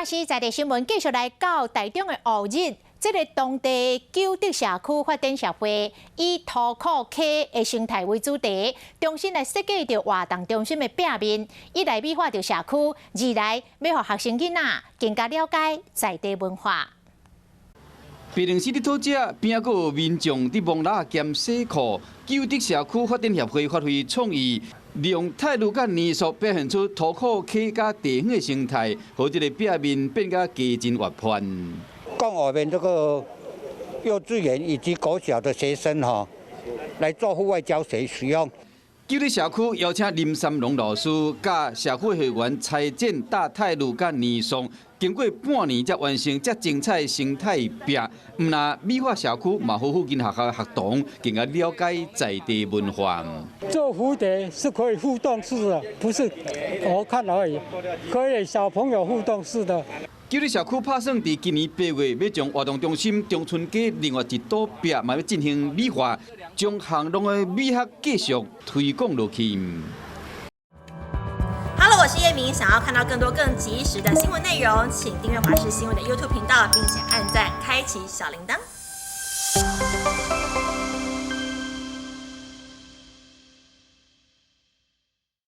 嘉义在地新闻继续来到台中的乌日，这个当地九德社区发展协会以土库溪的生态为主题，重新来设计着活动中心的壁面，一来美化着社区，二来要让学生囡仔更加了解在地文化。 白龙市的土者边个有民众伫网拉兼洗库，九德社区发展协会发挥创意，利用泰鲁甲泥塑表现出土库溪甲地形的生态，让这个壁面变甲加真活泼。供我们这个幼稚园以及国小的学生来做户外教学使用。 九德社区邀请林三龙老师甲社区会员裁剪大泰鲁甲泥塑，经过半年才完成这精彩的生态壁。唔那美化社区，嘛好附近学校学童更加了解在地文化。做蝴蝶是可以互动式的，不是我看而已，可以小朋友互动式的。 九德社区打算伫今年8月要将活动中心中春街另外一堵壁嘛要进行美化，将巷弄的美学继续推广落去。Hello， 我是叶明。想要看到更多更及时的新闻内容，请订阅华视新闻的 YouTube 频道，并且按赞、开启小铃铛。